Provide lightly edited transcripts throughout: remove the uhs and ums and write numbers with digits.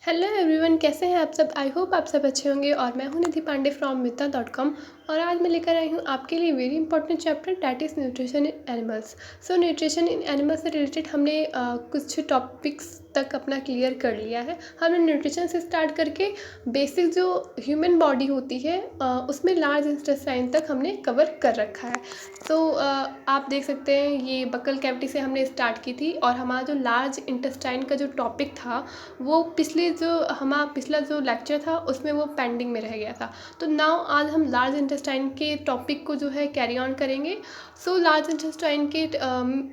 Hello everyone, कैसे हैं आप सब। आई होप आप सब अच्छे होंगे। और मैं हूं निधि पांडे फ्रॉम मिता.com। और आज मैं लेकर आई हूं आपके लिए very important chapter that is nutrition in animals. So nutrition in animals से रिलेटेड हमने कुछ टॉपिक्स तक अपना क्लियर कर लिया है। हमने न्यूट्रिशन से स्टार्ट करके बेसिक जो ह्यूमन बॉडी होती है उसमें लार्ज इंटेस्टाइन तक हमने कवर कर रखा है। तो आप देख सकते हैं ये बकल कैविटी से हमने स्टार्ट की थी। और हमारा जो लार्ज इंटेस्टाइन का जो टॉपिक था वो पिछला जो लेक्चर था उसमें वो पेंडिंग में रह गया था। तो नाउ आज हम लार्ज इंटेस्टाइन के टॉपिक को जो है कैरी ऑन करेंगे। सो लार्ज इंटेस्टाइन के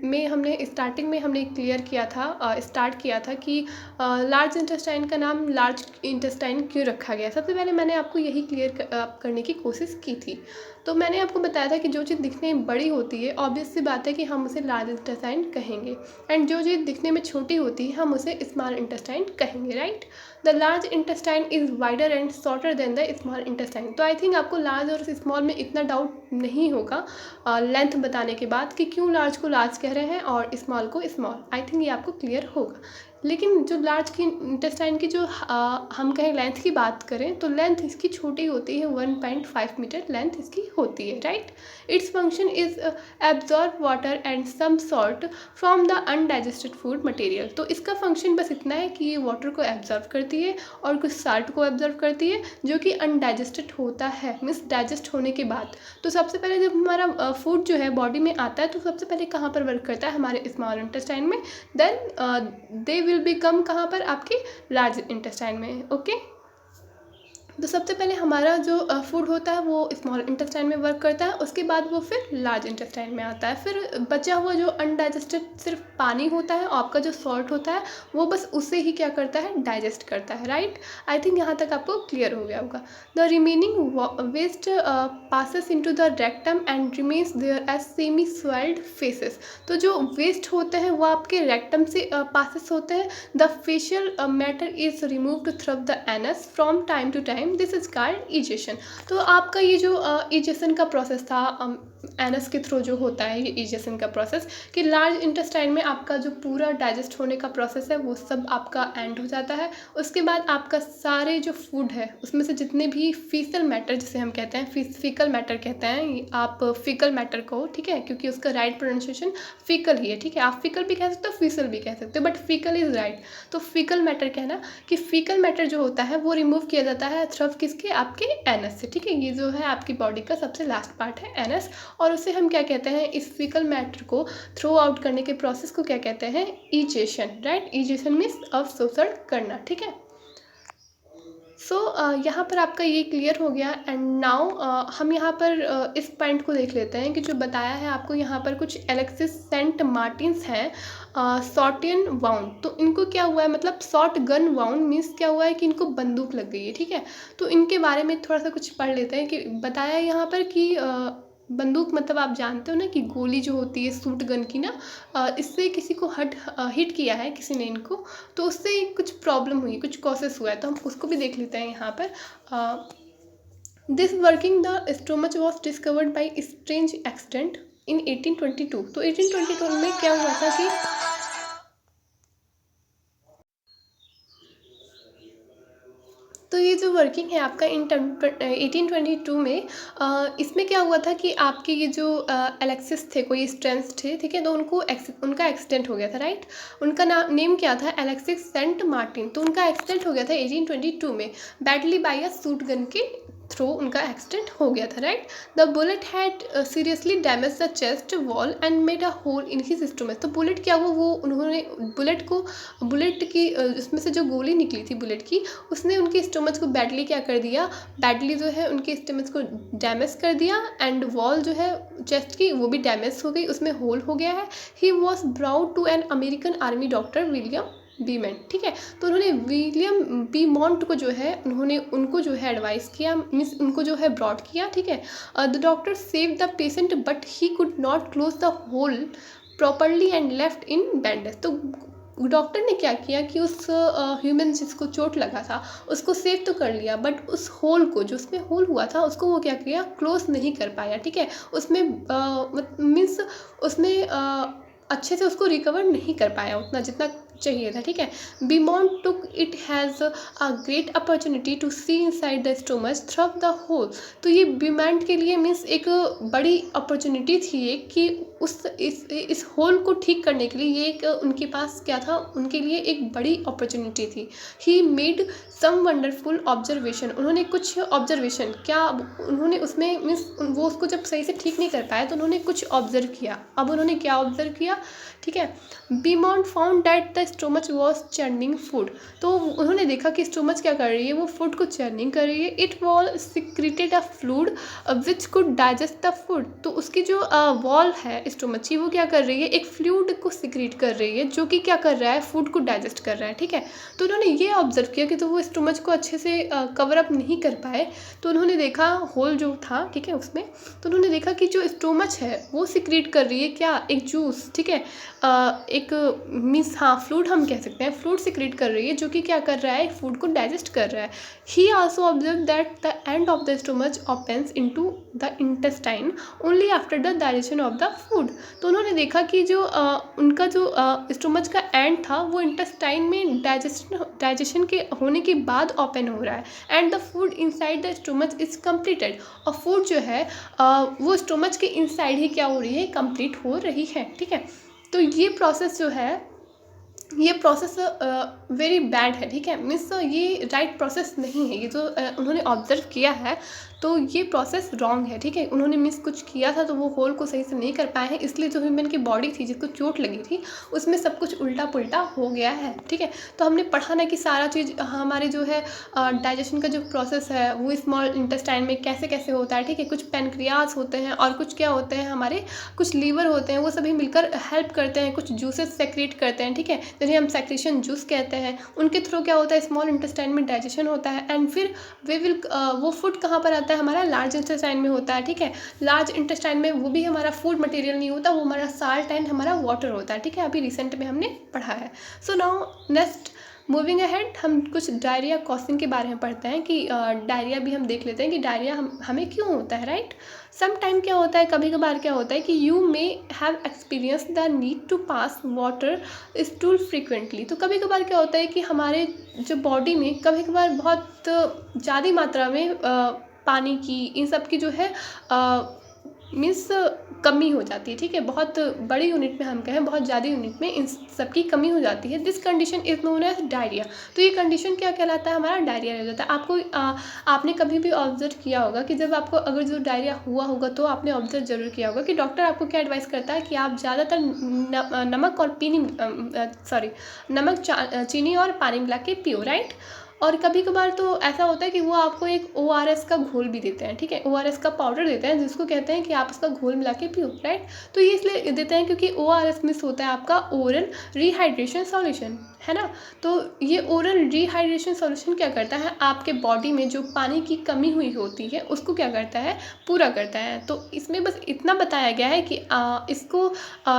में हमने स्टार्टिंग में हमने क्लियर किया था, स्टार्ट किया था कि लार्ज इंटेस्टाइन का नाम लार्ज इंटेस्टाइन क्यों रखा गया। सबसे पहले मैंने आपको यही क्लियर करने की कोशिश की थी। तो मैंने आपको बताया था कि जो चीज़ दिखने में बड़ी होती है ऑब्वियस सी बात है कि हम उसे लार्ज इंटेस्टाइन कहेंगे। एंड जो चीज़ दिखने में छोटी होती है हम उसे स्मॉल इंटेस्टाइन कहेंगे, right. The large intestine is wider and shorter than the small intestine. तो आई थिंक आपको लार्ज और स्मॉल में इतना डाउट नहीं होगा लेंथ बताने के बाद कि क्यों लार्ज को लार्ज कह रहे हैं और स्मॉल को स्मॉल। आई थिंक ये आपको क्लियर होगा। लेकिन जो लार्ज की इंटेस्टाइन की जो हम कहें लेंथ की बात करें तो लेंथ इसकी छोटी होती है, 1.5 मीटर लेंथ इसकी होती है, right. It's function is absorb water and some salt from the undigested food material. तो इसका फंक्शन बस इतना है कि ये वाटर को एब्जॉर्ब करती है और कुछ साल्ट को एब्जॉर्ब करती है जो कि अनडाइजेस्टेड होता है, मीन्स डाइजेस्ट होने के बाद। तो सबसे पहले जब हमारा फूड जो है बॉडी में आता है तो सबसे पहले कहाँ पर वर्क करता है, हमारे स्मॉल इंटेस्टाइन में। देन दे विल बिकम कहाँ पर, आपके लार्ज इंटेस्टाइन में। ओके। तो सबसे पहले हमारा जो फूड होता है वो स्मॉल इंटेस्टाइन में वर्क करता है, उसके बाद वो फिर लार्ज इंटेस्टाइन में आता है। फिर बचा हुआ जो अनडाइजेस्टेड सिर्फ पानी होता है और आपका जो सॉल्ट होता है वो बस उसे ही क्या करता है, डाइजेस्ट करता है, राइट। आई थिंक यहाँ तक आपको क्लियर हो गया होगा। The remaining waste passes into the rectum and remains there as semi solid faeces. तो जो वेस्ट होते हैं वो आपके रेक्टम से पासेस होते हैं। The faecal matter is removed through the anus from time to time, this is called egestion. तो आपका ये जो इजेशन का प्रोसेस था एनस के थ्रू जो होता है ये इजेशन का प्रोसेस, कि लार्ज इंटेस्टाइन में आपका जो पूरा डाइजेस्ट होने का प्रोसेस है वो सब आपका एंड हो जाता है। उसके बाद आपका सारे जो फूड है उसमें से जितने भी फीकल मैटर जिसे हम कहते हैं, फीकल मैटर कहते हैं, आप फीकल मैटर को, ठीक है, क्योंकि उसका राइट प्रोनाउंसिएशन फीकल ही है, ठीक है। आप फीकल भी कह सकते हो, फीसल भी कह सकते हो, बट फीकल इज राइट। तो फीकल मैटर कहना कि फीकल मैटर जो होता है वो रिमूव किया जाता है थ्रू किसके, आपके एनस से, ठीक है। ये जो है आपकी बॉडी का सबसे लास्ट पार्ट है एनस। और उसे हम क्या कहते हैं, इस फीकल मैटर को थ्रो आउट करने के प्रोसेस को क्या कहते हैं, इजेशन, राइट। इजेशन मीन्स अवशोषण करना, ठीक है। सो यहाँ पर आपका ये क्लियर हो गया। एंड नाउ हम यहाँ पर इस पॉइंट को देख लेते हैं कि जो बताया है आपको यहाँ पर कुछ एलेक्सिस सेंट मार्टिन्स हैं शॉटगन वाउंड। तो इनको क्या हुआ है, मतलब शॉर्ट गन वाउंड मीन्स क्या हुआ है कि इनको बंदूक लग गई है, ठीक है। तो इनके बारे में थोड़ा सा कुछ पढ़ लेते हैं कि बताया है यहाँ पर कि बंदूक मतलब आप जानते हो ना कि गोली जो होती है शूट गन की ना, इससे किसी को हिट किया है किसी ने इनको, तो उससे कुछ प्रॉब्लम हुई, कुछ कॉसेस हुआ है। तो हम उसको भी देख लेते हैं यहाँ पर। This working the stomach was discovered by strange accident in 1822। तो 1822 में क्या हुआ था कि तो ये जो वर्किंग है आपका इन 1822 में, इसमें क्या हुआ था कि आपके ये जो एलेक्सिस थे, कोई स्ट्रेंस थे, ठीक है। तो उनका एक्सीडेंट हो गया था, राइट। उनका नेम क्या था, एलेक्सिस सेंट मार्टिन। तो उनका एक्सीडेंट हो गया था 1822 में, badly by a shoot gun के थ्रू उनका एक्सीडेंट हो गया था, right. The bullet had seriously damage the chest wall and made a hole in his stomach. तो बुलेट क्या हुआ, वो उन्होंने बुलेट की उसमें से जो गोली निकली थी बुलेट की, उसने उनके स्टोमच को बैडली क्या कर दिया, बैडली जो है उनके स्टोमच को डैमेज कर दिया। एंड वॉल जो है चेस्ट की वो भी डैमेज हो गई, उसमें होल हो गया है। He was brought to an American army doctor William Beaumont, ठीक है। तो उन्होंने विलियम बीमॉन्ट को जो है उनको जो है एडवाइस किया, मीन्स उनको जो है ब्रॉड किया, ठीक है। The doctor save the patient but he could not close the hole properly and left in bandage. तो डॉक्टर ने क्या किया कि उस ह्यूमन जिसको चोट लगा था उसको सेव तो कर लिया, बट उस होल को, जो उसमें होल हुआ था, उसको वो क्या किया, क्लोज नहीं कर पाया, ठीक है। उसमें मीन्स उसमें अच्छे से उसको रिकवर नहीं कर पाया उतना जितना चाहिए था, ठीक है। Beaumont took it has a great opportunity to see inside the stomach through the hole. तो ये बीमॉन्ट के लिए मीन्स एक बड़ी अपॉर्चुनिटी थी ये कि इस होल को ठीक करने के लिए ये एक उनके पास क्या था, उनके लिए एक बड़ी अपॉर्चुनिटी थी। He made some wonderful observation, उन्होंने कुछ ऑब्जर्वेशन क्या, उन्होंने उसमें मीन्स वो उसको जब सही से ठीक नहीं कर पाए तो उन्होंने कुछ ऑब्जर्व किया। अब उन्होंने क्या ऑब्जर्व किया, ठीक है। Beaumont found that the stomach was churning food, तो उन्होंने देखा कि स्टोमच क्या कर रही है, वो फूड को चर्निंग कर रही है। It wall secreted a fluid which could digest the food, तो उसकी जो वॉल है स्टोमच की वो क्या कर रही है, एक फ्लूड को सिक्रेट कर रही है जो कि क्या कर रहा है, फूड को डाइजेस्ट कर रहा है, ठीक है। तो उन्होंने ये ऑब्जर्व किया कि तो वो स्टोमच को अच्छे से कवर अप नहीं कर पाए, तो उन्होंने देखा होल जो था, ठीक है, उसमें तो उन्होंने देखा कि जो स्टोमच है वो सिक्रेट कर रही है क्या, एक जूस, ठीक है, एक मीन्स हाँ फ्लूड हम कह सकते हैं, फ्लूड सिक्रेट कर रही है जो कि क्या कर रहा है, फूड को डाइजेस्ट कर रहा है। ही also observe that the end of the stomach opens into the intestine only after the digestion of the food. तो उन्होंने देखा कि जो उनका जो स्टोमच का एंड था वो इंटेस्टाइन में डाइजेशन के होने के बाद ओपन हो रहा है, and the food inside the stomach is completed, और फूड जो है वो स्टोमच के इनसाइड ही क्या हो रही है, कंप्लीट हो रही है, ठीक है। तो ये प्रोसेस जो है, ये प्रोसेस वेरी बैड है, ठीक है, मीन्स ये राइट प्रोसेस नहीं है, ये जो उन्होंने ऑब्जर्व किया है तो ये प्रोसेस रॉन्ग है, ठीक है। उन्होंने मिस कुछ किया था तो वो होल को सही से नहीं कर पाए हैं, इसलिए जो ह्यूमन की बॉडी थी जिसको चोट लगी थी उसमें सब कुछ उल्टा पुल्टा हो गया है, ठीक है। तो हमने पढ़ा ना कि सारा चीज़ हमारे जो है डाइजेशन का जो प्रोसेस है वो स्मॉल इंटेस्टाइन में कैसे कैसे होता है, ठीक है। कुछ पेनक्रियाज होते हैं और कुछ क्या होते हैं, हमारे कुछ लीवर होते हैं, वो सभी मिलकर हेल्प करते हैं, कुछ जूसेस सेक्रेट करते हैं, ठीक है, जिन्हें हम सेक्रेशन जूस कहते हैं। उनके थ्रू क्या होता है, स्मॉल इंटेस्टाइन में डाइजेशन होता है, एंड फिर वे विल वो फूड कहाँ पर आता है, हमारा लार्ज इंटेस्टाइन में होता है, ठीक है। लार्ज इंटेस्टाइन में वो भी हमारा फूड मटेरियल नहीं होता, वो हमारा साल्ट एंड हमारा वाटर होता है, ठीक है, अभी रिसेंट में हमने पढ़ा है। So now next moving ahead हम कुछ डायरिया कॉसिंग के बारे में पढ़ते हैं कि डायरिया भी हम देख लेते हैं कि डायरिया हमें क्यों होता है, राइट। सम टाइम क्या होता है, कभी कभार क्या होता है कि you may have experience the need to pass water stool frequently. तो कभी कभार क्या होता है कि हमारे जो बॉडी में कभी कभार बहुत ज़्यादा मात्रा में पानी की इन सब की जो है मीन्स कमी हो जाती है, ठीक है, बहुत बड़ी यूनिट में हम कहें, बहुत ज़्यादा यूनिट में इन सब की कमी हो जाती है। This condition is known as diarrhoea. तो ये कंडीशन क्या कहलाता है, हमारा डायरिया हो जाता है। आपको आपने कभी भी ऑब्जर्व किया होगा कि जब आपको अगर जो डायरिया हुआ होगा तो आपने ऑब्जर्व जरूर किया होगा कि डॉक्टर आपको क्या एडवाइस करता है कि आप ज़्यादातर नमक और चीनी और पानी मिला के पियो, राइट। और कभी कभार तो ऐसा होता है कि वो आपको एक ORS का घोल भी देते हैं, ठीक है, ORS का पाउडर देते हैं जिसको कहते हैं कि आप उसका घोल मिला के पियो, राइट। तो ये इसलिए देते हैं क्योंकि ORS मिस होता है आपका ओरल रिहाइड्रेशन सॉल्यूशन, है ना। तो ये ओरल रिहाइड्रेशन सॉल्यूशन क्या करता है, आपके बॉडी में जो पानी की कमी हुई होती है उसको क्या करता है, पूरा करता है। तो इसमें बस इतना बताया गया है कि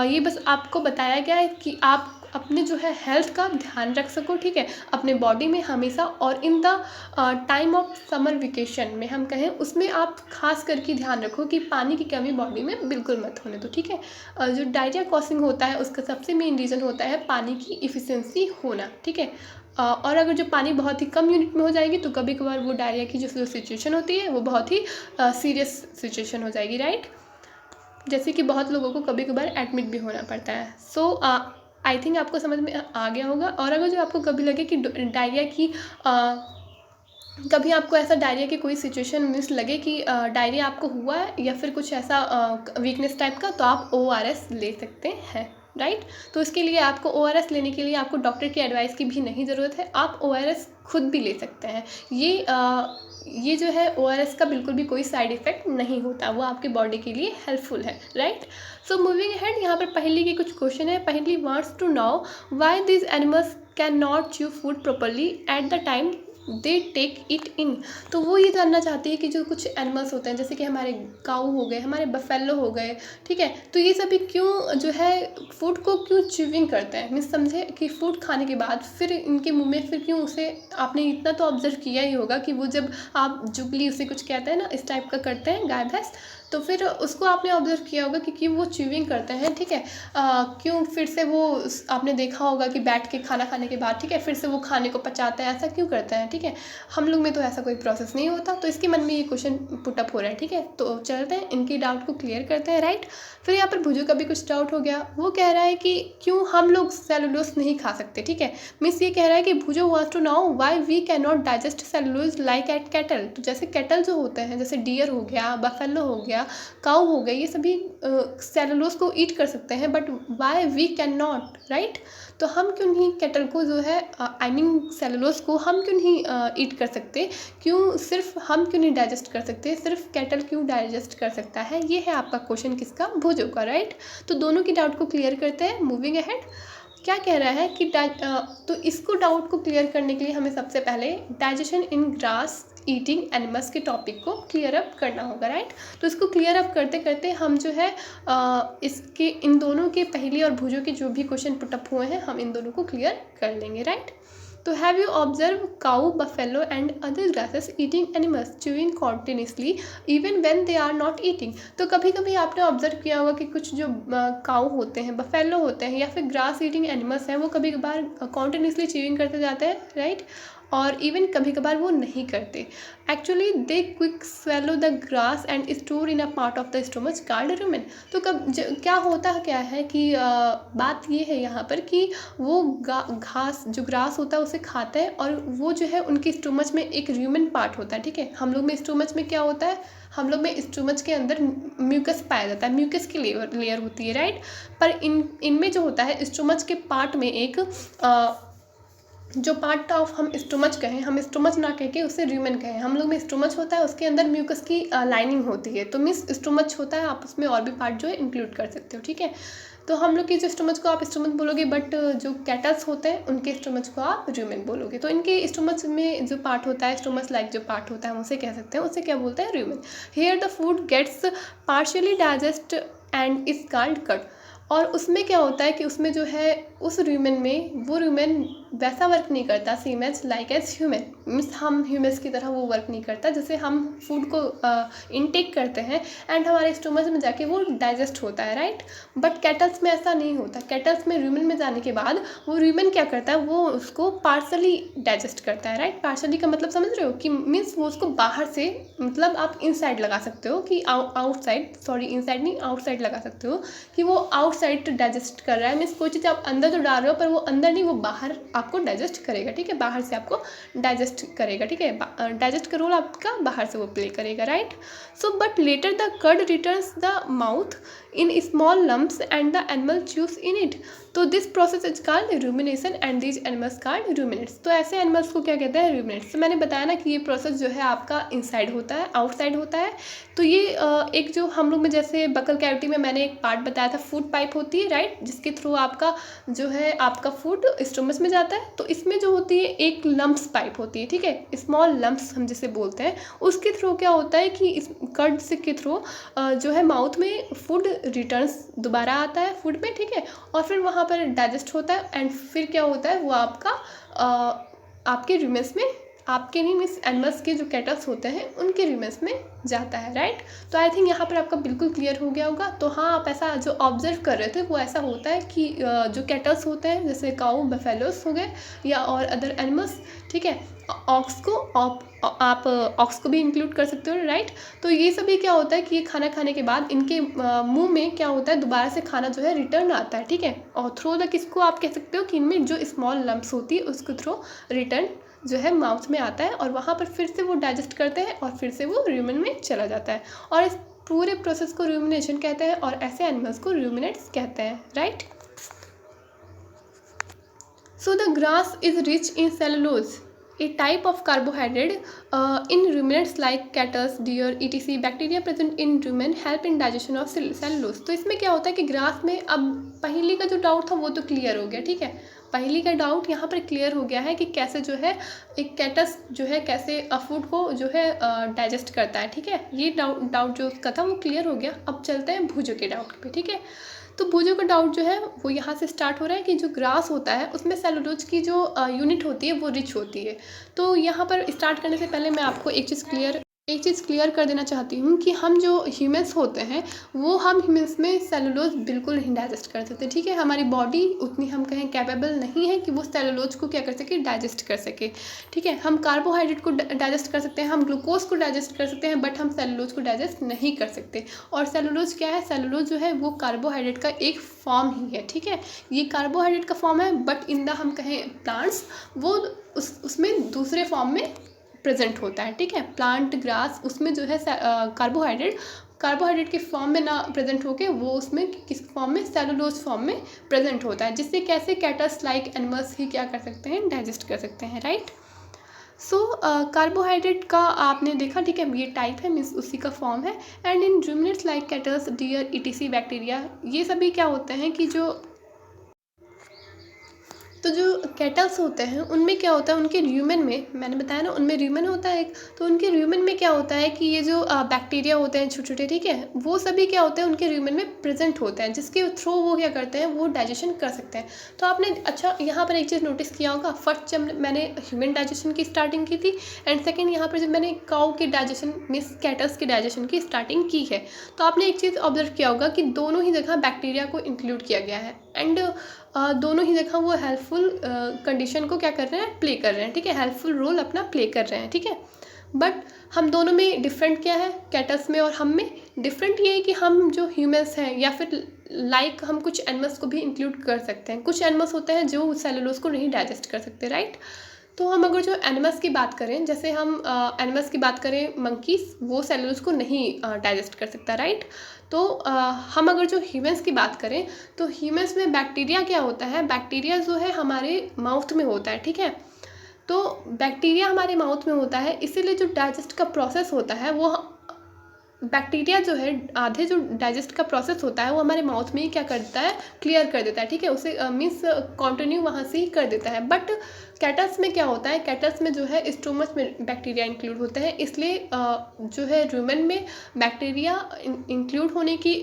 ये बस आपको बताया गया है कि आप अपने जो है हेल्थ का ध्यान रख सको, ठीक है, अपने बॉडी में हमेशा। और in the time of summer vacation में हम कहें उसमें आप खास करके ध्यान रखो कि पानी की कमी बॉडी में बिल्कुल मत होने दो, ठीक है। जो डायरिया कॉसिंग होता है उसका सबसे मेन रीज़न होता है पानी की इफ़िशिएंसी होना, ठीक है। और अगर जो पानी बहुत ही कम यूनिट में हो जाएगी तो कभी कभार वो डायरिया की जो सिचुएशन होती है वो बहुत ही सीरियस सिचुएशन हो जाएगी, राइट। जैसे कि बहुत लोगों को कभी कभार एडमिट भी होना पड़ता है। सो आई थिंक आपको समझ में आ गया होगा। और अगर जो आपको कभी लगे कि डायरिया की कभी आपको ऐसा डायरिया की कोई सिचुएशन मीन्स लगे कि डायरिया आपको हुआ है या फिर कुछ ऐसा वीकनेस टाइप का, तो आप ORS ले सकते हैं, राइट। तो इसके लिए आपको ORS लेने के लिए आपको डॉक्टर की एडवाइस की भी नहीं ज़रूरत है, आप ORS खुद भी ले सकते हैं। ये जो है ORS का बिल्कुल भी कोई साइड इफ़ेक्ट नहीं होता, वो आपके बॉडी के लिए हेल्पफुल है, राइट। सो मूविंग अहेड, यहाँ पर पहली के कुछ क्वेश्चन है। पहली wants to know why this animals can not chew food properly at the time they take it in. तो वो ये जानना चाहती है कि जो कुछ एनिमल्स होते हैं जैसे कि हमारे काऊ हो गए, हमारे बफेलो हो गए, ठीक है, तो ये सभी क्यों जो है फूड को क्यों च्यूविंग करते हैं, मीन्स समझे कि फूड खाने के बाद फिर इनके मुंह में फिर क्यों उसे, आपने इतना तो ऑब्जर्व किया ही होगा कि वो जब आप जुगली उसे कुछ कहते हैं ना इस टाइप का करते हैं गाय भैंस, तो फिर उसको आपने ऑब्जर्व किया होगा कि क्यों वो च्यूइंग करते हैं, ठीक है। क्यों फिर से वो आपने देखा होगा कि बैठ के खाना खाने के बाद, ठीक है, फिर से वो खाने को पचाते हैं, ऐसा क्यों करते हैं, ठीक है। हम लोग में तो ऐसा कोई प्रोसेस नहीं होता, तो इसके मन में ये क्वेश्चन पुटअप हो रहा है, ठीक है। तो चलते हैं इनकी डाउट को क्लियर करते हैं, राइट। फिर यहाँ पर भुजू का भी कुछ डाउट हो गया। वो कह रहा है कि क्यों हम लोग सेलुलोज नहीं खा सकते, ठीक है। मीन्स ये कह रहा है कि Bhuju wants to know why we can not digest cellulose like at cattle. तो जैसे कैटल जो होते हैं, जैसे डियर हो गया, बफेलो हो गया, काऊ हो गई, ये सभी सेलुलोज को ईट कर सकते हैं, but why we can not, right. तो हम क्यों नहीं कैटल को जो है आई मीन सेलुलोज को हम क्यों नहीं ईट कर सकते, क्यों सिर्फ हम क्यों नहीं डाइजेस्ट कर सकते, सिर्फ कैटल क्यों डाइजेस्ट कर सकता है। ये है आपका क्वेश्चन किसका, भुजो का, राइट। तो दोनों की डाउट को क्लियर करते हैं, मूविंग अहेड। क्या कह रहा है कि तो इसको डाउट को क्लियर करने के लिए हमें सबसे पहले डाइजेशन इन ग्रास ईटिंग एनिमल्स के टॉपिक को क्लियर अप करना होगा, राइट। तो इसको क्लियर अप करते करते हम जो है इसके इन दोनों के पहली और भुजो के जो भी क्वेश्चन पुटअप हुए हैं हम इन दोनों को क्लियर कर लेंगे, राइट। तो have you observe cow, buffalo and other grasses eating animals chewing continuously even when they are not eating. तो कभी कभी आपने ऑब्जर्व किया होगा कि कुछ जो काऊ होते हैं, बफेलो होते हैं, या फिर ग्रास ईटिंग एनिमल्स हैं, वो कभी कभार कॉन्टिन्यूसली च्यूइंग करते जाते हैं, राइट। और इवन कभी कभार वो नहीं करते। Actually they quick swallow the grass and store in a part of the stomach called rumen. तो क्या होता है, क्या है कि बात ये है यहाँ पर कि वो घास जो ग्रास होता है उसे खाते हैं, और वो जो है उनके स्टोमच में एक र्यूमेन पार्ट होता है, ठीक है। हम लोग में स्टोमच में क्या होता है, हम लोग में स्टोमच के अंदर म्यूकस पाया जाता है, म्यूकस की लेयर होती है, राइट। पर इनमें जो होता है स्टोमच के पार्ट में एक जो पार्ट ऑफ हम स्टोमच कहें, हम स्टोमच ना कह के उसे र्यूमेन कहें। हम लोग में स्टोमच होता है, उसके अंदर म्यूकस की लाइनिंग होती है। तो मीन्स स्टोमच होता है, आप उसमें और भी पार्ट जो है इंक्लूड कर सकते हो, ठीक है। तो हम लोग की जो स्टोमच को आप स्टोमच बोलोगे, बट जो कैटल्स होते हैं उनके स्टोमच को आप र्यूमेन बोलोगे। तो इनके स्टोमच में जो पार्ट होता है, स्टोमच लाइक जो पार्ट होता है, हम उसे कह सकते हैं, उसे क्या बोलते हैं, rumen. Here the food gets partially digest and is called cud. और उसमें क्या होता है कि उसमें जो है उस र्यूमेन में वो र्यूमेन वैसा वर्क नहीं करता, same as like as human. Means हम ह्यूमन्स की तरह वो वर्क नहीं करता, जैसे हम फूड को इनटेक करते हैं एंड हमारे स्टोमच में जाके वो डाइजेस्ट होता है, राइट। बट कैटल्स में ऐसा नहीं होता। कैटल्स में र्यूमेन में जाने के बाद वो र्यूमेन क्या करता है, वो उसको पार्सली डाइजेस्ट करता है, राइट। पार्सली का मतलब समझ रहे हो कि मीन्स वो उसको बाहर से, मतलब आप इनसाइड लगा सकते हो कि आउटसाइड, सॉरी इनसाइड नहीं आउटसाइड लगा सकते हो कि वो आउटसाइड डाइजेस्ट कर रहा है। मीन्स कोई चीज़ आप अंदर तो डाल रहे हो पर वो अंदर नहीं, वो बाहर आपको डाइजेस्ट करेगा, ठीक है। बाहर से आपको डाइजेस्ट करेगा, ठीक है। डाइजेस्ट का रोल आपका बाहर से वो प्ले करेगा, right. So but later the cud returns the mouth in small lumps and the animal chews in it. तो this process is called rumination and these animals called ruminants. तो ऐसे animals को क्या कहते हैं, रूमिनेट्स। तो मैंने बताया ना कि ये प्रोसेस जो है आपका इनसाइड होता है, आउटसाइड होता है। तो ये एक जो हम लोग में जैसे बकल कैविटी में मैंने एक पार्ट बताया था, फूड पाइप होती है, राइट, जिसके थ्रू आपका जो है आपका फूड स्टोमच में जाता है। तो इसमें जो होती है एक लम्प्स पाइप होती है, ठीक है, स्मॉल लम्प्स हम जिसे बोलते हैं। उसके थ्रू क्या होता है कि इस कर्ड से के थ्रू जो है माउथ में फूड रिटर्न्स दोबारा आता है फूड में, ठीक है। और फिर वहाँ पर डाइजेस्ट होता है एंड फिर क्या होता है वो आपका आपके रूमेंस में, आपके नहीं मीन्स एनिमल्स के जो कैटल्स होते हैं उनके रूमेंस में जाता है, राइट। तो आई थिंक यहाँ पर आपका बिल्कुल क्लियर हो गया होगा। तो हाँ, आप ऐसा जो ऑब्जर्व कर रहे थे वो ऐसा होता है कि जो कैटल्स होते हैं जैसे काऊ, बफेलोस हो गए या और अदर एनिमल्स, ठीक है, ऑक्स को आप ऑक्स को भी इंक्लूड कर सकते हो, राइट। तो ये सभी क्या होता है कि ये खाना खाने के बाद इनके मुंह में क्या होता है, दोबारा से खाना जो है रिटर्न आता है, ठीक है। और थ्रू द किसको आप कह सकते हो कि इनमें जो स्मॉल लम्प्स होती है उसको थ्रू रिटर्न जो है माउथ में आता है और वहाँ पर फिर से वो डाइजेस्ट करते हैं और फिर से वो रूमेन में चला जाता है। और इस पूरे प्रोसेस को रूमिनेशन कहते हैं और ऐसे एनिमल्स को रूमिनेट्स कहते हैं, right. So the grass is rich in cellulose, a type of carbohydrate in ruminants like cattle, deer, etc. Bacteria present in rumen help in digestion of cellulose। तो इसमें क्या होता है कि ग्रास में, अब पहली का जो डाउट था वो तो क्लियर हो गया, ठीक है। पहली का डाउट यहाँ पर क्लियर हो गया है कि कैसे जो है एक कैटस जो है कैसे फूड को जो है डाइजेस्ट करता है, ठीक है। ये डाउट जो उसका था वो क्लियर हो गया। अब चलते हैं भुजो के डाउट पे, ठीक है। तो भुजो का डाउट जो है वो यहाँ से स्टार्ट हो रहा है कि जो ग्रास होता है उसमें सेलुलोज की जो यूनिट होती है वो रिच होती है। तो यहाँ पर स्टार्ट करने से पहले मैं आपको एक चीज़ क्लियर एक चीज़ क्लियर कर देना चाहती हूँ कि हम जो ह्यूमंस होते हैं वो हम ह्यूमंस में सेलुलोज बिल्कुल नहीं डाइजेस्ट कर सकते, ठीक है। हमारी बॉडी उतनी हम कहें कैपेबल नहीं है कि वो सेलुलोज को क्या कर सके, डाइजेस्ट कर सके, ठीक है। हम कार्बोहाइड्रेट को डाइजेस्ट कर सकते हैं, हम ग्लूकोज को डाइजेस्ट कर सकते हैं, बट हम सेलुलोज को डाइजेस्ट नहीं कर सकते। और सेलुलोज क्या है, सेलुलोज जो है वो कार्बोहाइड्रेट का एक फॉर्म ही है, ठीक है। ये कार्बोहाइड्रेट का फॉर्म है, बट इन द हम कहें प्लांट्स वो उसमें दूसरे फॉर्म में प्रेजेंट होता है, ठीक है। प्लांट ग्रास उसमें जो है कार्बोहाइड्रेट के फॉर्म में ना प्रेजेंट होके वो उसमें किस फॉर्म में, सेलुलोज फॉर्म में प्रेजेंट होता है, जिससे कैसे कैटस लाइक एनिमल्स ही क्या कर सकते हैं, डाइजेस्ट कर सकते हैं, राइट। सो कार्बोहाइड्रेट का आपने देखा, ठीक है, ये टाइप है, मीन्स उसी का फॉर्म है। And in ruminants like cattles, deer, etc, bacteria, ये सभी क्या होते हैं कि जो कैटल्स होते हैं उनमें क्या होता है, उनके र्यूमेन में, मैंने बताया ना उनमें र्यूमेन होता है एक, तो उनके र्यूमेन में क्या होता है कि ये जो बैक्टीरिया होते हैं छोटे छोटे, ठीक है, वो सभी क्या होते हैं उनके र्यूमेन में प्रेजेंट होते हैं, जिसके थ्रू वो क्या करते हैं, वो डाइजेशन कर सकते हैं। तो आपने अच्छा यहाँ पर एक चीज़ नोटिस किया होगा, फर्स्ट जब मैंने ह्यूमन डाइजेशन की स्टार्टिंग की थी, एंड सेकेंड यहाँ पर जब मैंने काऊ के डाइजेशन मीन्स कैटल्स के डाइजेशन की स्टार्टिंग की है, तो आपने एक चीज़ ऑब्जर्व किया होगा कि दोनों ही जगह बैक्टीरिया को इंक्लूड किया गया है, एंड दोनों ही जगह वो हेल्पफुल कंडीशन को क्या कर रहे हैं, प्ले कर रहे हैं, ठीक है, हेल्पफुल रोल अपना प्ले कर रहे हैं, ठीक है। बट हम दोनों में डिफरेंट क्या है, कैटल्स में और हम में डिफरेंट ये है कि हम जो ह्यूमंस हैं या फिर लाइक हम कुछ एनिमल्स को भी इंक्लूड कर सकते हैं। कुछ एनिमल्स होते हैं जो सेलुलोज को नहीं डाइजेस्ट कर सकते, राइट। तो हम अगर जो एनिमल्स की बात करें, जैसे हम एनिमल्स की बात करें, मंकीज, वो सेलुलोज को नहीं डाइजेस्ट कर सकता, राइट। तो हम अगर जो ह्यूमंस की बात करें, तो ह्यूमंस में बैक्टीरिया क्या होता है, बैक्टीरिया जो है हमारे माउथ में होता है, ठीक है। तो बैक्टीरिया हमारे माउथ में होता है, इसीलिए जो डाइजेस्ट का प्रोसेस होता है वो बैक्टीरिया जो है, आधे जो डाइजेस्ट का प्रोसेस होता है वो हमारे माउथ में ही क्या करता है, क्लियर कर देता है, ठीक है, उसे मीन्स कंटिन्यू वहाँ से ही कर देता है। बट कैटल्स में क्या होता है, कैटल्स में जो है स्टोमच में बैक्टीरिया इंक्लूड होते हैं, इसलिए जो है रूमेन में बैक्टीरिया इंक्लूड होने की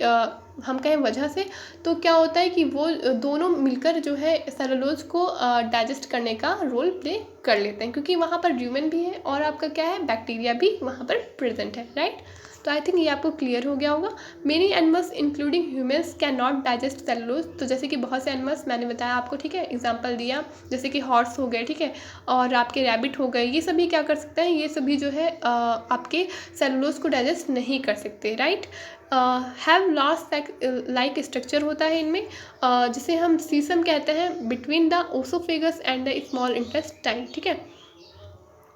हम कहें वजह से, तो क्या होता है कि वो दोनों मिलकर जो है सेलुलोज को डाइजेस्ट करने का रोल प्ले कर लेते हैं, क्योंकि वहाँ पर रूमेन भी है और आपका क्या है, बैक्टीरिया भी वहाँ पर प्रेजेंट है, राइट। तो आई थिंक ये आपको क्लियर हो गया होगा। Many animals including humans can not digest cellulose, तो जैसे कि बहुत से एनिमल्स मैंने बताया आपको, ठीक है, एग्जांपल दिया, जैसे कि हॉर्स हो गए, ठीक है, और आपके रैबिट हो गए, ये सभी क्या कर सकते हैं, ये सभी जो है आपके सेलुलोज को डाइजेस्ट नहीं कर सकते, right. Have last like structure होता है इनमें, जिसे हम सीसम कहते हैं, between the oesophagus and the small intestine, ठीक है।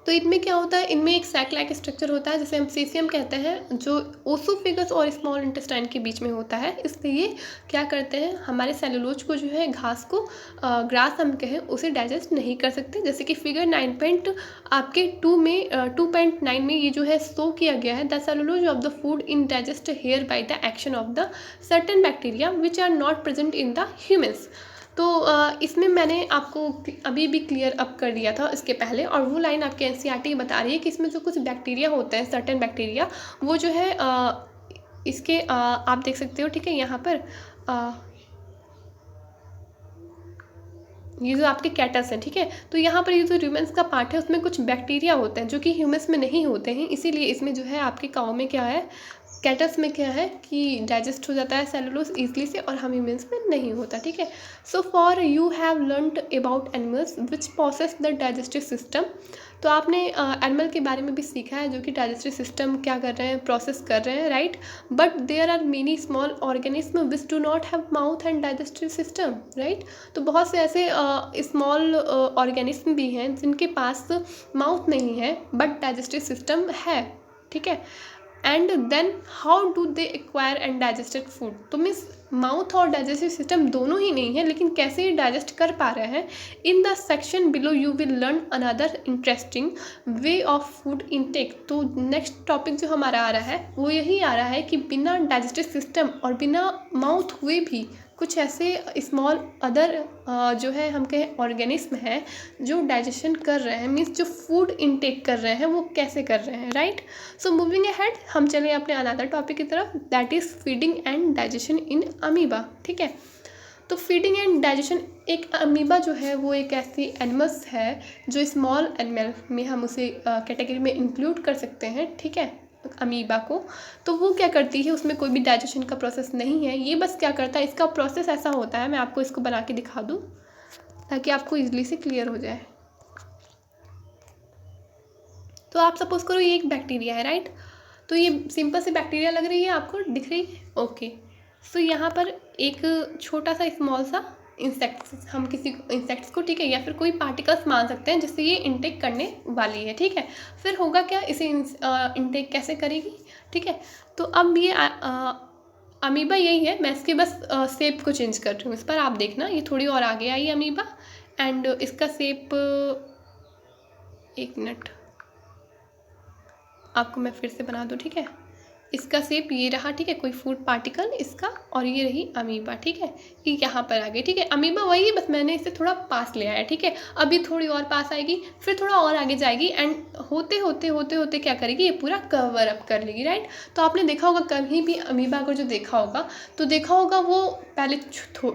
तो इनमें क्या होता है, इनमें एक सैक लाइक स्ट्रक्चर होता है जिसे हम सीसियम कहते हैं, जो ओसोफेगस और स्मॉल इंटेस्टाइन के बीच में होता है। इसलिए क्या करते हैं, हमारे सेलुलोज को जो है, घास को, ग्रास हम कहें, उसे डाइजेस्ट नहीं कर सकते। जैसे कि फिगर 9 आपके 2.9 में ये जो है शो किया गया है, the cellulose of the food in digest here by the action of the certain bacteria which are not present in the humans. तो इसमें मैंने आपको अभी भी क्लियर अप कर दिया था इसके पहले, और वो लाइन आपके एनसीईआरटी बता रही है कि इसमें जो कुछ बैक्टीरिया होते हैं, सर्टेन बैक्टीरिया, वो जो है इसके आप देख सकते हो, ठीक है, यहाँ पर ये जो आपके कैटस हैं, ठीक है, तो यहाँ पर ये जो ह्यूमंस का पार्ट है उसमें कुछ बैक्टीरिया होते हैं जो कि ह्यूमंस में नहीं होते हैं, इसीलिए इसमें जो है आपके काऊ में क्या है, कैटस में क्या है कि डाइजेस्ट हो जाता है सेलुलोज ईजिली से, और हम ह्यूमंस में नहीं होता, ठीक है। So for you have learned about animals which process the digestive system, तो आपने एनिमल के बारे में भी सीखा है जो कि डाइजेस्टिव सिस्टम क्या कर रहे हैं, प्रोसेस कर रहे हैं, right. But there are many small organism which do not have mouth and digestive system, right. तो बहुत से ऐसे स्मॉल ऑर्गेनिज्म भी हैं जिनके पास माउथ नहीं है बट डाइजेस्टिव सिस्टम है, ठीक है। And then how do they acquire and digested food, तो मीन्स माउथ और डाइजेस्टिव सिस्टम दोनों ही नहीं है, लेकिन कैसे ये डाइजेस्ट कर पा रहे हैं। In the section below you will learn another interesting way of food intake. तो नेक्स्ट टॉपिक जो हमारा आ रहा है वो यही आ रहा है कि बिना डाइजेस्टिव सिस्टम और बिना माउथ हुए भी कुछ ऐसे स्मॉल अदर जो है हम कहें ऑर्गेनिज्म है जो डाइजेशन कर रहे हैं, मीन्स जो फूड इनटेक कर रहे हैं वो कैसे कर रहे हैं, राइट। सो मूविंग अहेड हम चलें अपने अनदर टॉपिक की तरफ, that is feeding and digestion in amoeba, ठीक है। तो फीडिंग एंड डाइजेशन, एक अमीबा जो है वो एक ऐसी एनिमल्स है जो स्मॉल एनिमल में हम उसे कैटेगरी में इंक्लूड कर सकते हैं, ठीक है, अमीबा को। तो वो क्या करती है, उसमें कोई भी डाइजेशन का प्रोसेस नहीं है, ये बस क्या करता है, इसका प्रोसेस ऐसा होता है, मैं आपको इसको बना के दिखा दूँ ताकि आपको ईजिली से क्लियर हो जाए। तो आप सपोज करो ये एक बैक्टीरिया है, राइट। तो ये सिंपल सी बैक्टीरिया लग रही है, आपको दिख रही है, ओके। सो यहाँ पर एक छोटा सा स्मॉल सा इंसेक्ट्स, हम किसी इंसेक्ट्स को, ठीक है, या फिर कोई पार्टिकल्स मान सकते हैं जिससे ये इनटेक करने वाली है, ठीक है। फिर होगा क्या, इसे इनटेक कैसे करेगी, ठीक है। तो अब ये अमीबा यही है, मैं इसके बस शेप को चेंज कर रही हूँ, इस पर आप देखना, ये थोड़ी और आगे आई अमीबा, एंड इसका शेप, एक मिनट आपको मैं फिर से बना दूँ, ठीक है। इसका शेप ये रहा, ठीक है, कोई फूड पार्टिकल इसका, और ये रही अमीबा, ठीक है, ये यहाँ पर आ गई, ठीक है। अमीबा वही है, बस मैंने इसे थोड़ा पास ले आया, ठीक है। अभी थोड़ी और पास आएगी, फिर थोड़ा और आगे जाएगी, एंड होते होते होते होते क्या करेगी, ये पूरा कवर अप कर लेगी, राइट। तो आपने देखा होगा कहीं भी अमीबा को जो देखा होगा, तो देखा होगा वो पहले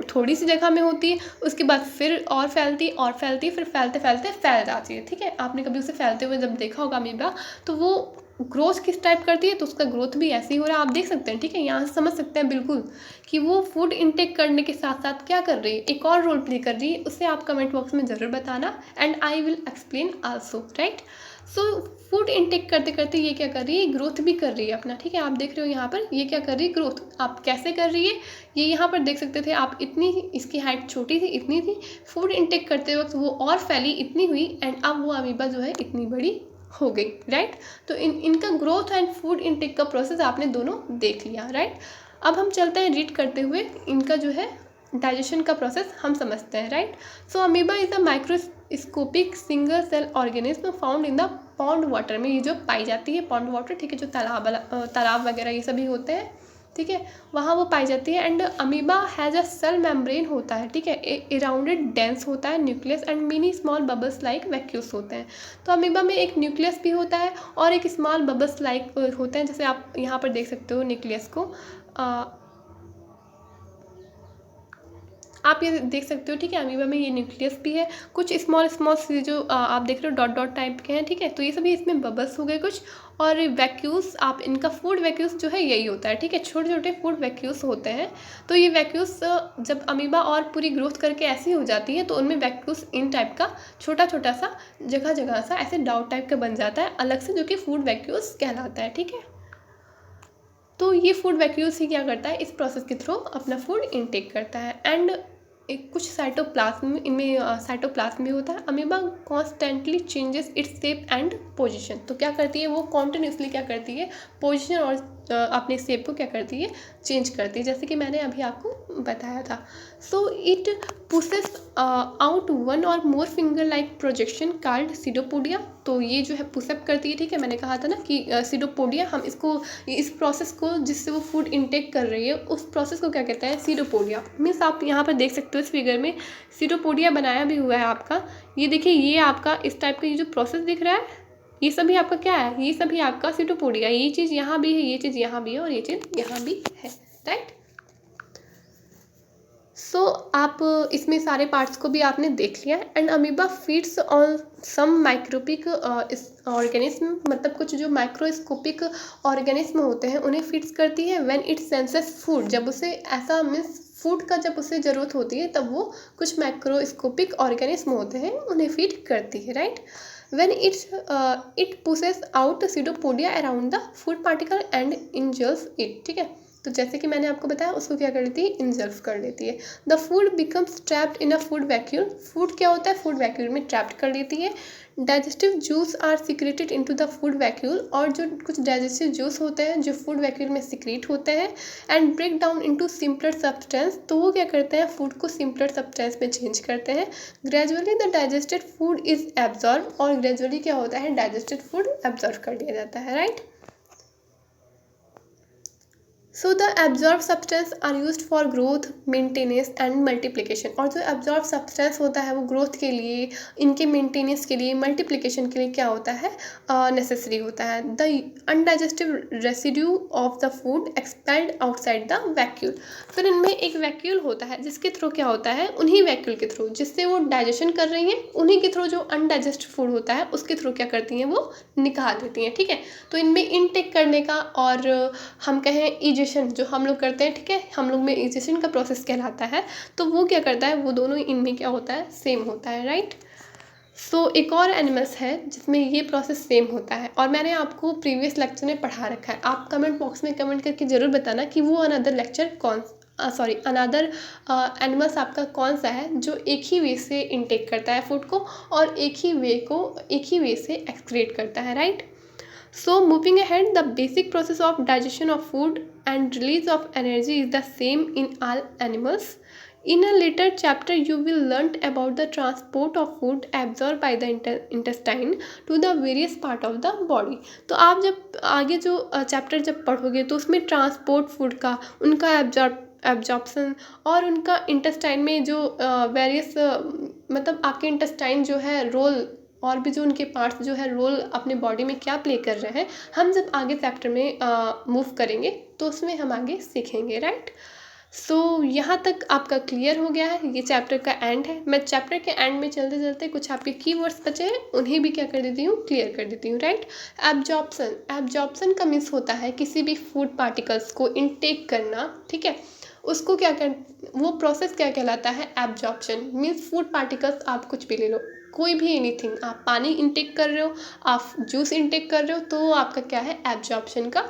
थोड़ी सी जगह में होती है, उसके बाद फिर और फैलती और फैलती, फिर फैलते फैलते फैल जाती है, ठीक है। आपने कभी उसे फैलते हुए जब देखा होगा अमीबा, तो वो ग्रोथ किस टाइप करती है, तो उसका ग्रोथ भी ऐसे ही हो रहा है, आप देख सकते हैं, ठीक है। यहाँ से समझ सकते हैं बिल्कुल कि वो फूड इनटेक करने के साथ साथ क्या कर रही है, एक और रोल प्ले कर रही है, उसे आप कमेंट बॉक्स में ज़रूर बताना, and I will explain also, right. So food intake करते करते ये क्या कर रही है, ग्रोथ भी कर रही है अपना, ठीक है। आप देख रहे हो यहाँ पर ये क्या कर रही है, ग्रोथ। आप कैसे कर रही है, ये यहाँ पर देख सकते थे आप, इतनी इसकी हाइट छोटी थी, इतनी थी, फूड इनटेक करते वक्त वो और फैली, इतनी हुई, एंड अब वो अमीबा जो है इतनी बड़ी हो गई, राइट। तो इनका ग्रोथ एंड फूड इनटेक का प्रोसेस आपने दोनों देख लिया, राइट। अब हम चलते हैं रीड करते हुए, इनका जो है डाइजेशन का प्रोसेस हम समझते हैं, right. So amoeba is a microscopic single cell organism found in the pond water में, ये जो पाई जाती है पॉन्ड वाटर, ठीक है, जो तालाब वगैरह ये सभी होते हैं, ठीक है, वहाँ वो पाई जाती है। And amoeba has a cell membrane होता है, ठीक है, अराउंडेड डेंस होता है nucleus, and mini small bubbles like vacuoles होते हैं। तो अमीबा में एक न्यूक्लियस भी होता है और एक स्मॉल बबल्स लाइक होते हैं, जैसे आप यहाँ पर देख सकते हो न्यूक्लियस को, आप ये देख सकते हो, ठीक है। अमीबा में ये न्यूक्लियस भी है, कुछ स्मॉल स्मॉल से जो आप देख रहे हो डॉट डॉट टाइप के हैं, ठीक है। तो ये सभी इसमें बबल्स हो गए कुछ, और वैक्यूल्स, आप इनका फूड वैक्यूल्स जो है यही होता है, ठीक है, छोटे छोटे फूड वैक्यूल्स होते हैं। तो ये वैक्यूल्स जब अमीबा और पूरी ग्रोथ करके ऐसी हो जाती है, तो उनमें वैक्यूल्स इन टाइप का छोटा छोटा सा जगह जगह सा ऐसे डाउट टाइप का बन जाता है अलग से, जो कि फूड वैक्यूल्स कहलाता है, ठीक है। तो ये फूड वैक्यूल्स ही क्या करता है, इस प्रोसेस के थ्रू अपना फूड इनटेक करता है। एंड एक कुछ साइटोप्लाज्म, इनमें साइटोप्लाज्म भी होता है। Amoeba constantly changes its shape and position, तो क्या करती है वो कॉन्टिन्यूसली क्या करती है, पोजीशन और अपने शेप को क्या करती है, चेंज करती है, जैसे कि मैंने अभी आपको बताया था। So it pushes out one or more finger like projection called pseudopodia, तो ये जो है पुशअप करती है, ठीक है। मैंने कहा था ना कि सीडोपोडिया, हम इसको, इस प्रोसेस को जिससे वो फूड इनटेक कर रही है, उस प्रोसेस को क्या कहते हैं, सीडोपोडिया। मीन्स आप यहाँ पर देख सकते हो इस फिगर में सीडोपोडिया बनाया भी हुआ है आपका, ये देखिए, ये आपका इस टाइप का ये जो प्रोसेस दिख रहा है, ये सभी आपका क्या है, ये सभी आपका सीडोपोडिया, ये चीज़ यहाँ भी है, ये चीज़ यहाँ भी है, और ये चीज़ यहाँ भी है, राइट। सो आप इसमें सारे पार्ट्स को भी आपने देख लिया। And amoeba feeds on some microscopic organism, मतलब कुछ जो माइक्रोस्कोपिक ऑर्गेनिज्म होते हैं उन्हें फीड्स करती है। व्हेन इट सेंसेस फूड, जब उसे ऐसा मीन्स फूड का जब उसे ज़रूरत होती है, तब वो कुछ माइक्रोस्कोपिक ऑर्गेनिज्म होते हैं उन्हें फीड करती है, right. when it pushes out pseudopodia around the food particle and engulfs it, ठीक है। तो जैसे कि मैंने आपको बताया, उसको क्या कर लेती है, इंजल्फ कर लेती है। The food becomes trapped in a food vacuole, food क्या होता है, फूड वैक्यूल में ट्रैप्ड कर लेती है। Digestive juice are secreted into the food vacuole, और जो कुछ डाइजेस्टिव जूस होते हैं जो फूड वैक्यूल में सिक्रेट होते हैं, and break down into simpler substance, तो वो क्या करते हैं, फूड को सिंपलर सब्सटेंस में चेंज करते हैं। Gradually the digested food is absorb, और ग्रेजुअली क्या होता है, डाइजेस्टेड फूड एब्जॉर्ब कर लिया जाता है, right. So the absorb substance are used for growth, maintenance and multiplication. और जो एब्जॉर्ब सब्सटेंस होता है वो ग्रोथ के लिए, इनके मेंटेनेंस के लिए, मल्टीप्लिकेशन के लिए क्या होता है, नेसेसरी होता है। The undigestive residue of the food expelled outside the vacuole. फिर इनमें एक वैक्यूल होता है जिसके थ्रू क्या होता है, उन्हीं वैक्यूल के थ्रू जिससे वो डाइजेशन कर रही हैं, उन्हीं के थ्रू जो अनडाइजेस्ट फूड होता है उसके थ्रू क्या करती हैं, वो निकाल देती हैं। ठीक है, तो इनमें इनटेक करने का और हम कहें इजेशन जो हम लोग करते हैं, ठीक है, हम लोग में इजेशन का प्रोसेस कहलाता है, तो वो क्या करता है, वो दोनों इनमें क्या होता है, सेम होता है, राइट। सो एक और एनिमल्स है जिसमें ये प्रोसेस सेम होता है और मैंने आपको प्रीवियस लेक्चर में पढ़ा रखा है। आप कमेंट बॉक्स में कमेंट करके ज़रूर बताना कि वो अनदर लेक्चर अनदर एनिमल्स आपका कौन सा है जो एक ही वे से इनटेक करता है फूड को और एक ही वे से एक्सक्रीट करता है, right. So moving ahead, the basic process of digestion of food and release of energy is the same in all animals. In a later chapter, you will learn about the transport of food absorbed by the intestine to the various part of the body. तो आप जब आगे जो chapter जब पढ़ोगे तो उसमें transport food का, उनका एब्जॉर्प्शन और उनका इंटेस्टाइन में जो वेरियस मतलब आपके इंटेस्टाइन जो है रोल और भी जो उनके पार्ट्स जो है रोल अपने बॉडी में क्या प्ले कर रहे हैं, हम जब आगे चैप्टर में मूव करेंगे तो उसमें हम आगे सीखेंगे, राइट। सो यहाँ तक आपका क्लियर हो गया है, ये चैप्टर का एंड है। मैं चैप्टर के एंड में चलते चलते कुछ आपके कीवर्ड्स बचे हैं उन्हें भी क्या कर देती हूँ, क्लियर कर देती हूँ, राइट। एब्जॉर्प्शन का मीन्स होता है किसी भी फूड पार्टिकल्स को इनटेक करना, ठीक है, उसको क्या कर, वो प्रोसेस क्या कहलाता है, एब्जॉर्प्शन। मीन्स फूड पार्टिकल्स आप कुछ भी ले लो, कोई भी एनीथिंग, आप पानी इनटेक कर रहे हो, आप जूस इनटेक कर रहे हो, तो आपका क्या है, एब्जॉर्प्शन का,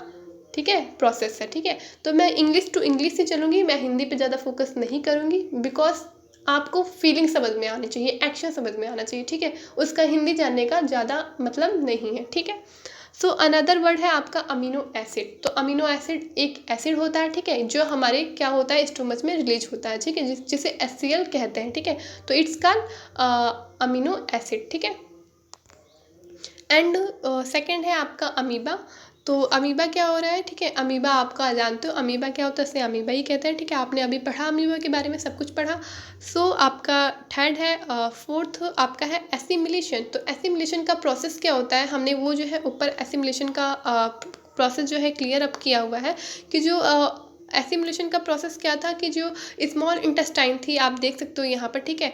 ठीक है, प्रोसेस है। ठीक है, तो मैं इंग्लिश टू इंग्लिश से चलूँगी, मैं हिंदी पे ज़्यादा फोकस नहीं करूँगी बिकॉज आपको फीलिंग समझ में आनी चाहिए, एक्शन समझ में आना चाहिए, ठीक है, उसका हिंदी जानने का ज़्यादा मतलब नहीं है, ठीक है। सो अनदर वर्ड है आपका अमीनो एसिड। तो अमीनो एसिड एक एसिड होता है, ठीक है, जो हमारे क्या होता है, स्टोमच में रिलीज होता है, ठीक है, जिसे HCl कहते हैं, ठीक है, तो इट्स कॉल्ड अमीनो एसिड, ठीक है। एंड सेकंड है आपका अमीबा। तो अमीबा क्या हो रहा है, ठीक है, अमीबा आपका जानते हो अमीबा क्या होता है, इसे अमीबा ही कहते हैं, ठीक है, आपने अभी पढ़ा अमीबा के बारे में, सब कुछ पढ़ा। सो आपका थर्ड है, फोर्थ आपका है एसिमिलेशन। तो एसिमिलेशन का प्रोसेस क्या होता है, हमने वो जो है ऊपर एसिमिलेशन का प्रोसेस जो है क्लियर अप किया हुआ है कि जो एसिमुलेशन का प्रोसेस क्या था कि जो स्मॉल इंटेस्टाइन थी, आप देख सकते हो यहाँ पर, ठीक है,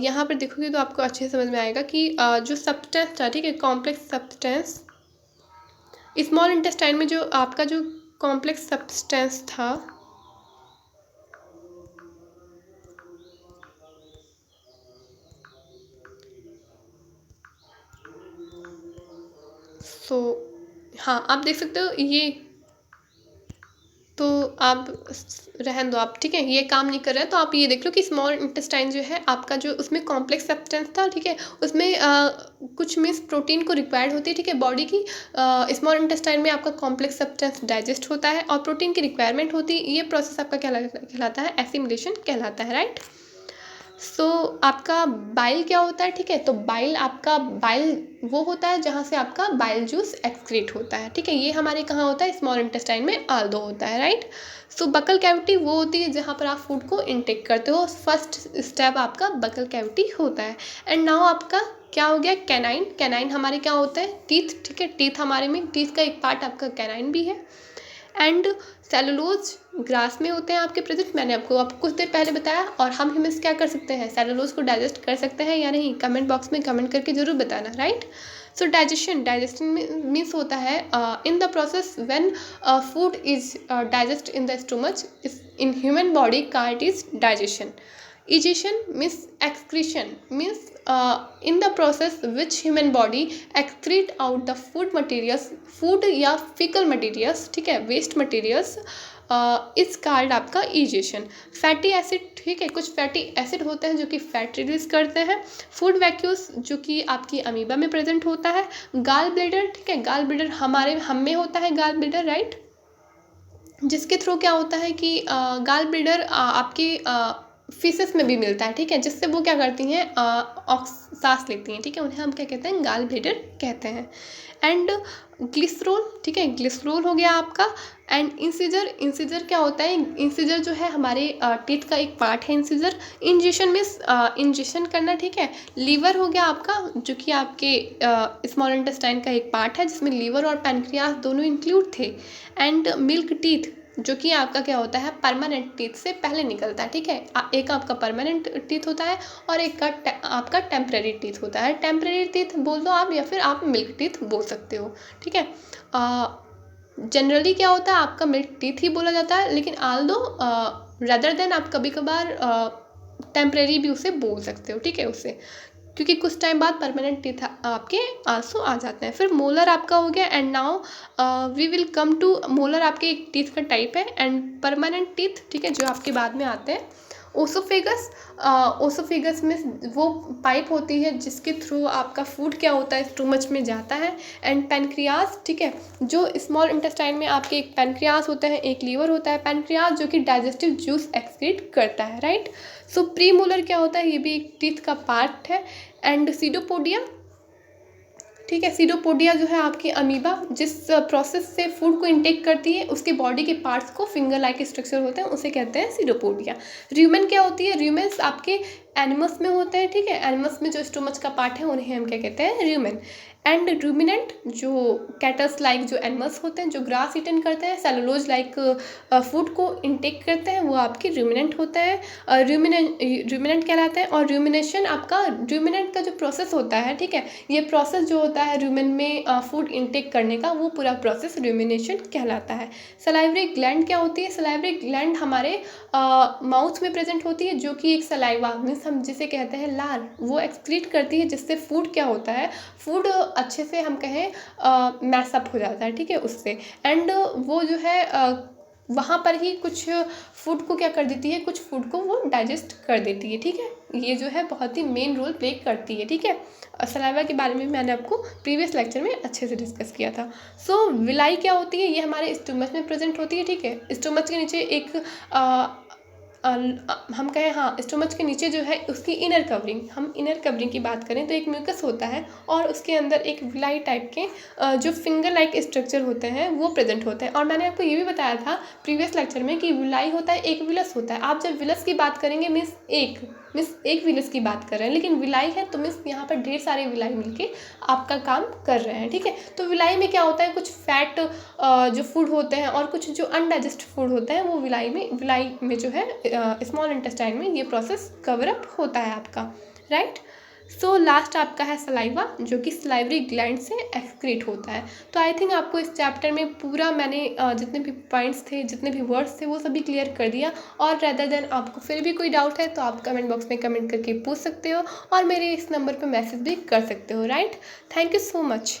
यहाँ पर देखोगे तो आपको अच्छे से समझ में आएगा कि जो सब्सटेंस था, ठीक है, कॉम्प्लेक्स सब्सटेंस, स्मॉल इंटेस्टाइन में जो आपका जो कॉम्प्लेक्स सब्सटेंस था, सो हाँ आप देख सकते हो ये, तो आप रहन दो आप, ठीक है, ये काम नहीं कर रहा है, तो आप ये देख लो कि स्मॉल इंटेस्टाइन जो है आपका जो उसमें कॉम्प्लेक्स सब्सटेंस था, ठीक है, उसमें कुछ मीन्स प्रोटीन को रिक्वायर्ड होती है, ठीक है, बॉडी की स्मॉल इंटेस्टाइन में आपका कॉम्प्लेक्स सब्सटेंस डाइजेस्ट होता है और प्रोटीन की रिक्वायरमेंट होती है, ये प्रोसेस आपका क्या कहलाता है, एसिमुलेशन कहलाता है, राइट। सो आपका बाइल क्या होता है, ठीक है, तो बाइल वो होता है जहाँ से आपका बाइल जूस एक्सक्रीट होता है, ठीक है, ये हमारे कहाँ होता है, स्मॉल इंटेस्टाइन में आल्दो होता है, राइट। सो बकल कैविटी वो होती है जहाँ पर आप फूड को इनटेक करते हो, फर्स्ट स्टेप आपका बकल कैविटी होता है। एंड नाउ आपका क्या हो गया, कैनाइन हमारे क्या होता है, टीथ, ठीक है, टीथ हमारे में, टीथ का एक पार्ट आपका कैनाइन भी है। एंड सेलुलोज ग्रास में होते हैं आपके प्रेजेंट, मैंने आपको कुछ देर पहले बताया। और हम ह्यूमन्स क्या कर सकते हैं, सेलुलोज को डाइजेस्ट कर सकते हैं या नहीं, कमेंट बॉक्स में कमेंट करके जरूर बताना, राइट। सो डाइजेशन मीन्स होता है in the process when food is digest in the stomach in human body का it is digestion. Egestion means excretion, means in the process which human body excrete out the food या fecal materials, ठीक है, waste materials, इस card आपका egestion। Fatty acid, ठीक है, कुछ fatty acid होते हैं जो कि फैट रिलीज करते हैं। फूड वैक्यूल्स जो कि आपकी अमीबा में प्रेजेंट होता है। गाल ब्लैडर, ठीक है, गाल ब्लैडर हम में होता है गाल ब्लैडर, राइट, जिसके थ्रू क्या होता है कि गाल ब्लैडर आपकी फिशेस में भी मिलता है, ठीक है, जिससे वो क्या करती हैं, सांस लेती हैं, ठीक है, उन्हें हम क्या कहते हैं, गाल ब्लेडर कहते हैं। एंड ग्लिसरोल, ठीक है, ग्लिसरोल हो गया आपका। एंड इंसिजर, इंसिजर क्या होता है, इंसिजर जो है हमारे टीथ का एक पार्ट है। इंसिजर इंजेक्शन में इंजेक्शन करना, ठीक है। लीवर हो गया आपका, जो कि आपके स्मॉल इंटेस्टाइन का एक पार्ट है, जिसमें लीवर और पैनक्रियास दोनों इंक्लूड थे। एंड मिल्क टीथ, जो कि आपका क्या होता है, परमानेंट टीथ से पहले निकलता है, ठीक है। एक आपका परमानेंट टीथ होता है और एक का आपका टेम्पररी टीथ होता है। टेम्पररी टीथ बोल दो आप, या फिर आप मिल्क टीथ बोल सकते हो, ठीक है। जनरली क्या होता है, आपका मिल्क टीथ ही बोला जाता है, लेकिन आल दो रदर देन आप कभी कभार टेम्परेरी भी उसे बोल सकते हो, ठीक है, उसे, क्योंकि कुछ टाइम बाद परमानेंट टीथ आपके आंसू आ जाते हैं। फिर मोलर आपका हो गया। And now we will come to molar, आपके एक टीथ का टाइप है। एंड परमानेंट टीथ, ठीक है, जो आपके बाद में आते हैं। ओसोफेगस, ओसोफेगस में वो पाइप होती है जिसके थ्रू आपका फूड क्या होता है, स्टोमच में जाता है। एंड पैनक्रियास, ठीक है, जो स्मॉल इंटेस्टाइन में आपके एक पैनक्रियास होता है, एक लीवर होता है। पैनक्रियास जो कि डाइजेस्टिव जूस एक्सक्रीट करता है, राइट। सो प्रीमोलर क्या होता है, ये भी एक टीथ का पार्ट है। एंड सीडोपोडिया, ठीक है, सीडोपोडिया जो है आपकी अमीबा, जिस प्रोसेस से फूड को इंटेक करती है, उसके बॉडी के पार्ट्स को फिंगर लाइक स्ट्रक्चर होते हैं, उसे कहते हैं सीडोपोडिया। र्यूमेन क्या होती है, र्यूमेन्स आपके एनिमल्स में होते हैं, ठीक है, एनिमल्स में जो स्टोमच का पार्ट है उन्हें हम क्या कहते हैं, र्यूमेन। एंड रूमिनेंट, जो कैटल्स लाइक जो एनिमल्स होते हैं, जो ग्रास ईटन करते हैं, सेलुलोज लाइक फूड को इंटेक करते हैं, वो आपके रूमिनेंट होते हैं, रूमिनेंट कहलाते हैं। और रूमिनेशन आपका, रूमिनेंट का जो प्रोसेस होता है, ठीक है, ये प्रोसेस जो होता है रूमेन में फूड इंटेक करने का, वो पूरा प्रोसेस रूमिनेशन कहलाता है। सलाइवरी ग्लैंड क्या होती है, सलाइवरी ग्लैंड हमारे माउथ में प्रेजेंट होती है, जो कि एक सलाइवा मीन्स हम जिसे कहते हैं लार, वो एक्सक्रीट करती है, जिससे फूड क्या होता है, फूड अच्छे से हम कहें मैसअप हो जाता है, ठीक है, उससे। एंड वो जो है वहाँ पर ही कुछ फूड को क्या कर देती है, कुछ फूड को वो डाइजेस्ट कर देती है, ठीक है। ये जो है बहुत ही मेन रोल प्ले करती है, ठीक है। सलाइवा के बारे में मैंने आपको प्रीवियस लेक्चर में अच्छे से डिस्कस किया था। सो विलाई क्या होती है, ये हमारे स्टोमच में प्रेजेंट होती है, ठीक है। स्टोमच के नीचे एक हम कहें, हाँ, स्टोमच के नीचे जो है उसकी इनर कवरिंग, हम इनर कवरिंग की बात करें तो एक म्यूकस होता है, और उसके अंदर एक विलाई टाइप के जो फिंगर लाइक स्ट्रक्चर होते हैं वो प्रेजेंट होते हैं। और मैंने आपको ये भी बताया था प्रीवियस लेक्चर में कि विलाई होता है, एक विलस होता है। आप जब विलस की बात करेंगे मीन्स एक विलस की बात कर रहे हैं, लेकिन विलाई है तो मीन्स यहाँ पर ढेर सारे विलाई मिलके आपका काम कर रहे हैं, ठीक है। तो विलाई में क्या होता है, कुछ फैट जो फूड होते हैं और कुछ जो अनडाइजेस्ट फूड होते हैं, वो विलाई में जो है स्मॉल इंटेस्टाइन में ये प्रोसेस कवर अप होता है आपका, राइट। सो लास्ट आपका है सलाइवा, जो कि सलाइवरी ग्लैंड से एक्सक्रीट होता है। तो आई थिंक आपको इस चैप्टर में पूरा मैंने जितने भी पॉइंट्स थे, जितने भी वर्ड्स थे, वो सभी क्लियर कर दिया। और रेदर देन आपको फिर भी कोई डाउट है तो आप कमेंट बॉक्स में कमेंट करके पूछ सकते हो, और मेरे इस नंबर पर मैसेज भी कर सकते हो, right. Thank you so much.